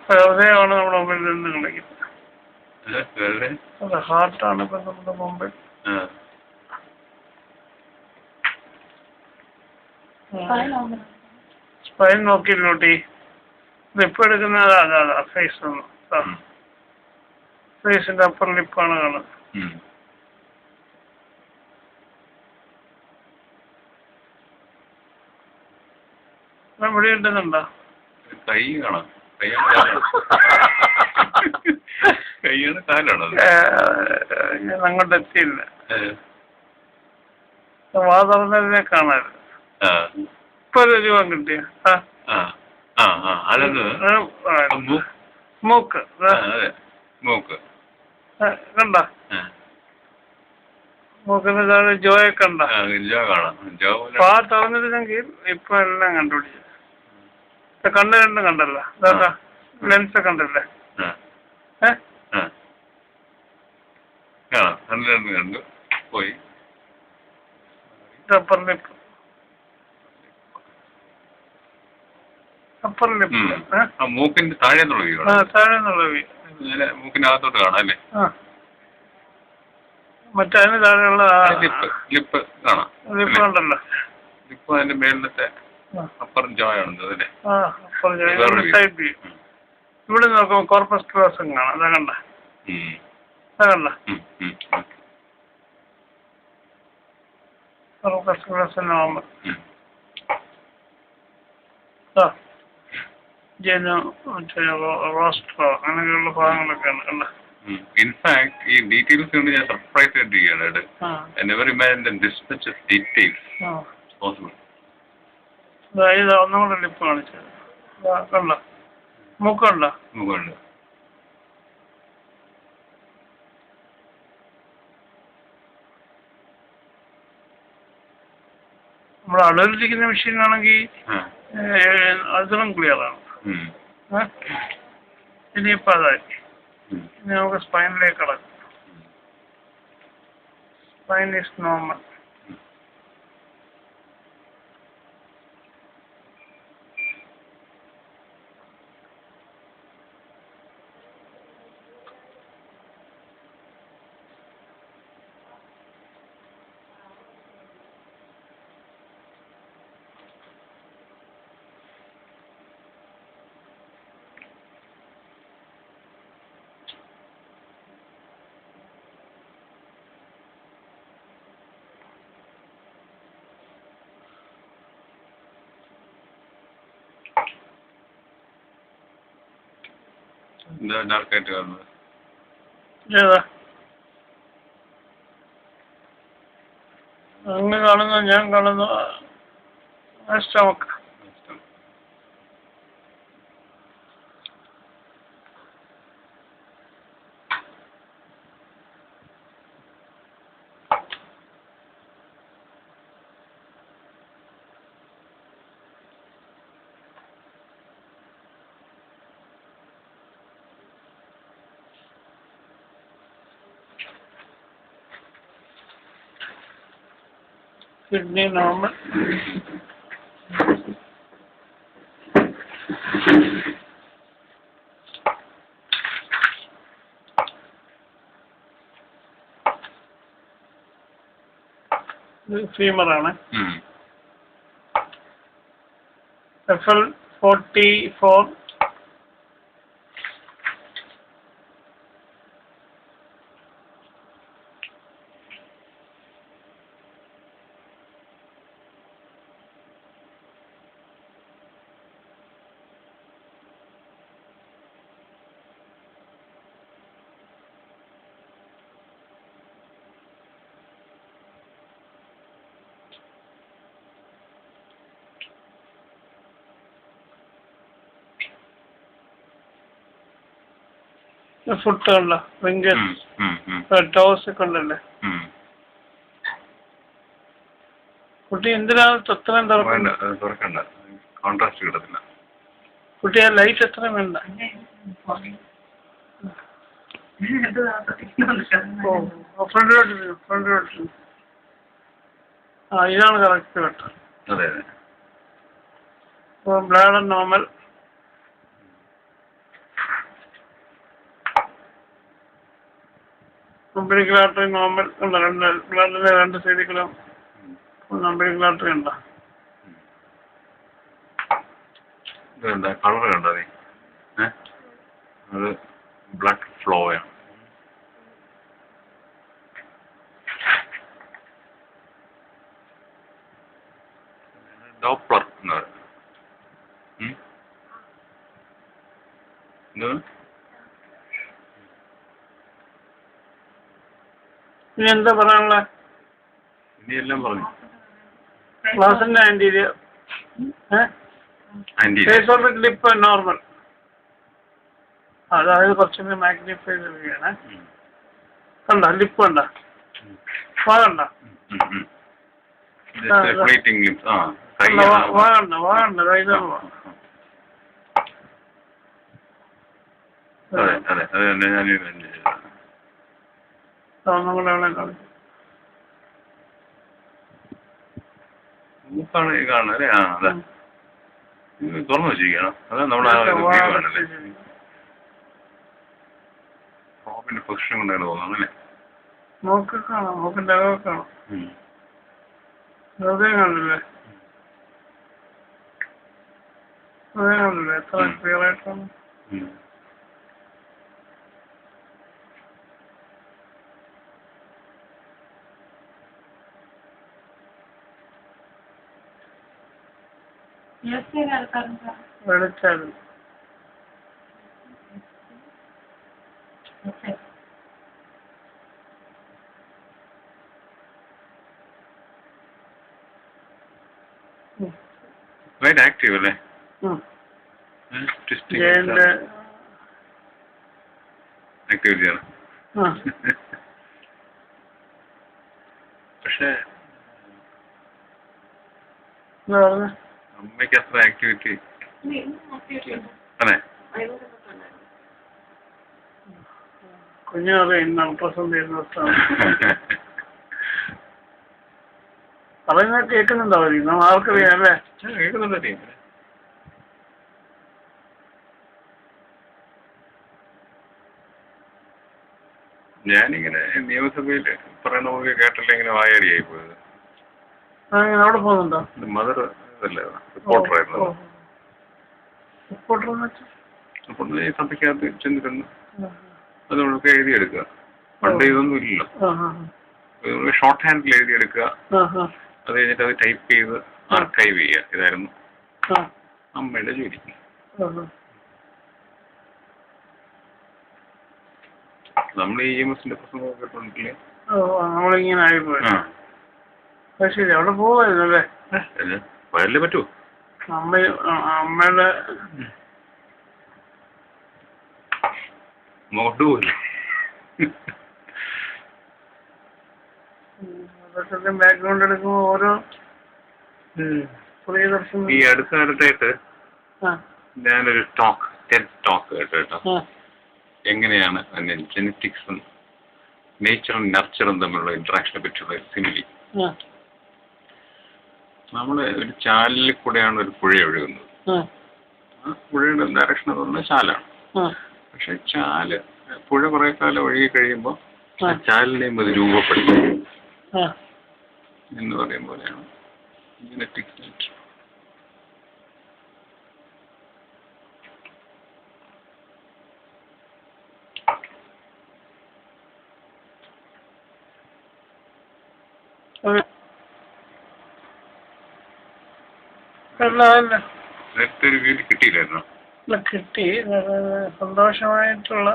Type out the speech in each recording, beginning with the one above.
ഹൃദയമാണ് നമ്മുടെ മുമ്പിൽ നിന്ന് കളിക്കുന്നത്. അതെ, ഹാർട്ടാണ് ഇപ്പൊ നമ്മുടെ മുമ്പിൽ. സ്പൈൻ നോക്കിയില്ലോട്ടി. ഇതിപ്പോ എടുക്കുന്നത് അതാ ഫേസ് ഒന്ന്. ഫേസിന്റെ അപ്പർ ലിപ്പാണ് കാണുന്നത്. ഇവിടെ ഉണ്ടെന്നുണ്ടോ? കൈ കാണാം. കൈയാണ് കാലാണോ? ഞാൻ അങ്ങോട്ട് എത്തിയില്ല. വാ തുറന്നതിനെ കാണാറ്. ഇപ്പൊ ഒരു രൂപം കിട്ടിയ മൂക്ക് കണ്ട? മൂക്കിന് താഴെ ജോയെ കണ്ട? വാ തുറന്നിരുന്നെങ്കിൽ ഇപ്പൊ എല്ലാം കണ്ടുപിടിച്ചു. കണ്ണ് രണ്ടും കണ്ടല്ലോ. ഇതാ ലെൻസ് കണ്ടല്ലേ? കണ്ടു പോയി. അപ്പർ ലിപ്പ്, അപ്പർ ലിപ്പ്, മൂക്കിന്റെ താഴെ താഴെ മൂക്കിനകത്തോട്ട് കാണാം അല്ലേ? മറ്റതിന് താഴെയുള്ള ലിപ്പ് കാണാം. ലിപ്പ് കണ്ടല്ലോ. ലിപ്പ് അതിന്റെ മേളിലത്തെ അപ്പർ ജോയാണെന്ന് അതല്ലേ? ഇവിടെ നോക്കുമ്പോ കോർപ്പസ് ക്ലോസം കാണാം. അതാ കണ്ട? അതല്ല കോർപ്പസ് ക്ലോസം നോർമൽ. റോസ്റ്ററോ അങ്ങനെയൊക്കെയുള്ള ഭാഗങ്ങളൊക്കെയാണ് കണ്ട. ഇൻഫാക്ട് ഈ ഡീറ്റെയിൽസ് കൊണ്ട് ഞാൻ surprise ആയിട്ടിരിക്കുകയാണ്. I never imagined this much of details possible. ഇത് ഒന്നുകൂടെ ലിപ്പ് കാണിച്ചത് കണ്ട? മൂക്കുണ്ട? മൂക്കുണ്ട്. നമ്മുടെ അടുത്തിരിക്കുന്ന മെഷീൻ ആണെങ്കിൽ അതിലും ക്ലിയർ ആണ്. ഇനിയിപ്പോ അതായി. ഇനി നമുക്ക് സ്പൈനിലേക്ക് കടക്കും. Spine is normal. ഡാർക്കായിട്ട് കാണുന്നത് ഏതാ? അങ്ങ് കാണുന്നു, ഞാൻ കാണുന്നു. സ്റ്റമക്ക്. Kidney normal. ഫീമറാണ്. FL44. ഫുട്ട് കണ്ട? ഫിംഗേഴ്സ്, ടോസ് ഒക്കെ ഉണ്ടല്ലേ? കുട്ടി എന്തിനാണ് എത്രയും തുറക്കണ്ട? കോൺട്രാസ്റ്റ് കിട്ടത്തില്ല. കുട്ടി ആ ലൈറ്റ് എത്രയും വേണ്ട. ഫ്രണ്ടിലോട്ട്. ഇതാണ് കറക്റ്റ് കേട്ടോ. അതെ. Bladder normal. Umbilical artery normal ഉണ്ടോ? രണ്ട് സൈഡിലും അമ്പലിക്കൽ ആർട്ടറി ഉണ്ടോ? ഇതെന്താ കളർ കണ്ടോ നീ? അത് ബ്ലഡ് ഫ്ലോ ആണ്. ഡോപ്ലർ എന്ന് പറയുന്നത് ഇനി എന്താ പറയാനുള്ള? ഇനി എല്ലാം പറഞ്ഞു. ഗ്ലാസിന്റെ ആന്റീരിയർ ലിപ്പ് നോർമൽ, അതായത് കുറച്ചുകൂടി മാഗ്നിഫൈ ചെയ്യുകയാണ്. കണ്ട ലിപ്പ് കണ്ട വാഗണ്ട വാഗണ്ട വാഗണ്ട നമ്മളെവിടെ കാണിക്കും കാണല്ലേ? ആ അതെ തുറന്നു വെച്ചിരിക്കണം. അതാ നമ്മളെ റോബിന്റെ പൊസിഷൻ കൊണ്ടാണ് തോന്നുന്നു അല്ലേ? നോക്കി കാണാം, നോക്കിന്റെ അകമൊക്കെ കാണാം. ഹൃദയം കണ്ടില്ലേ? ഹൃദയം കണ്ടില്ലേ എത്ര ക്ലിയർ ആയിട്ടാണ്? വെളിച്ചാലും ആക്റ്റീവ് അല്ലേ? ആക്ടിവിറ്റിയാണ്. പക്ഷേ അമ്മയ്ക്ക് അത്ര ആക്ടിവിറ്റി അല്ലേ? കുഞ്ഞറിയാം ഇന്ന് അൾട്രാസൗണ്ട് ചെയ്യുന്ന ദിവസമാണ്. പറയുന്നത് കേൾക്കുന്നുണ്ടോ? നമ്മൾ ആർക്കറിയാം അല്ലേ? കേൾക്കുന്നുണ്ടേ. ഞാനിങ്ങനെ നിയമസഭയിൽ പറയണ പോലെ കേട്ടല്ലേ ഇങ്ങനെ വായാടിയായി പോയത്. അവിടെ പോകുന്നുണ്ടോ? മദർ അല്ലേ റിപ്പോർട്ടറായിരുന്നു. അപ്പോൾ ഈ സഭയ്ക്കകത്ത് ചെന്നിരുന്നു അതുകൊണ്ടൊക്കെ എഴുതിയെടുക്കുക. പണ്ട് ഇതൊന്നും ഇല്ലല്ലോ. ഷോർട്ട് ഹാൻഡിൽ എഴുതിയെടുക്കുക, അത് കഴിഞ്ഞിട്ട് അത് ടൈപ്പ് ചെയ്ത് ആർക്കൈവ് ചെയ്യുക. ഇതായിരുന്നു അമ്മയുടെ ജോലി. നമ്മൾ ഈ EMSന്റെ പ്രശ്നം കേട്ടിട്ടില്ലേ? നമ്മളിങ്ങനെ ആയിപ്പോയി. ശരി, അവിടെ പോവായിരുന്നല്ലേ? വയറിലേ പറ്റുമോ? അമ്മയുടെ അങ്ങോട്ട് പോയില്ല. ബാക്ക്ഗ്രൗണ്ട് എടുക്കുമ്പോ ഓരോ പ്രിയദർശനം. ഈ അടുത്ത കാലത്തായിട്ട് ഞാനൊരു ടോക്ക് കേട്ടോ. എങ്ങനെയാണ് ജെനറ്റിക്സും നേച്ചറും നർച്ചറും തമ്മിലുള്ള ഇന്ററാക്ഷനെ പറ്റിയുള്ള സിമിലി. നമ്മള് ഒരു ചാലിൽ കൂടെയാണ് ഒരു പുഴ ഒഴുകുന്നത്. ആ പുഴയുടെ ഡയറക്ഷൻ എന്ന് പറഞ്ഞാൽ ചാലാണ്. പക്ഷെ പുഴ കുറെ കാലം ഒഴുകി കഴിയുമ്പോൾ ചാലിനെയും അത് രൂപപ്പെടുത്തും എന്ന് പറയും പോലെയാണ് ജെനറ്റിക്സ്. നേരത്തെ ഒരു വീട് കിട്ടിയില്ലായിരുന്നോ? കിട്ടി. സന്തോഷമായിട്ടുള്ള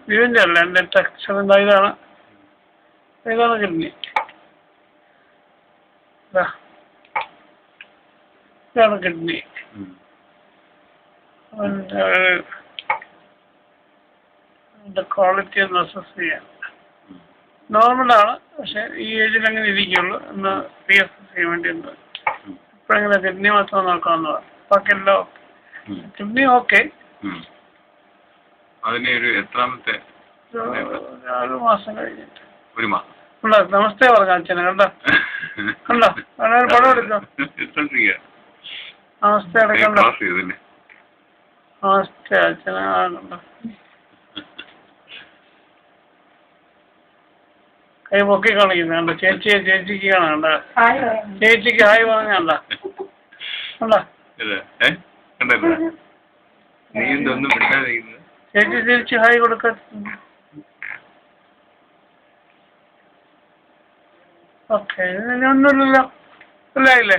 വീടിന്റെ അല്ല, എന്റെ ടെക്സ്ചർ ഇതാണ് കിഡ്നി. ഇതാണ് കിഡ്നി. ക്വാളിറ്റി ഒന്ന് അസസ് ചെയ്യാൻ നോർമലാണ്. പക്ഷെ ഈ ഏജിൽ അങ്ങനെ ഇരിക്കുള്ളൂ എന്ന് റീഅസസ് ചെയ്യാൻ വേണ്ടി ഉണ്ട്. ഇപ്പോഴെങ്ങനെ കിഡ്നി മാത്രം നോക്കാവുന്നതാണ്. ബാക്കി എല്ലാം കിഡ്നി ഓക്കെ. അതിന് ഒരു എത്രാമത്തെ? 1 മാസം കഴിഞ്ഞിട്ട്. 1 മാസം. നമസ്തേ പറഞ്ഞ അച്ഛനെ കണ്ടോ? പടം എടുക്കാം. നമസ്തേ എടുക്കണ്ടോ? നമസ്തേ അച്ഛനെ കണ്ടോ? കൈ പൊക്കി കാണിക്കുന്നുണ്ട്. ചേച്ചിക്ക് കാണാണ്ട. ചേച്ചിക്ക് ഹായ് പറഞ്ഞണ്ട. കണ്ടാ നീ എന്തൊന്നും മിണ്ടാതിരിക്കുന്നത്? ചേച്ചി തിരിച്ച് ഹായ് കൊടുക്ക. ഓക്കെ, ഒന്നുമില്ലല്ലോ. ഇല്ലേ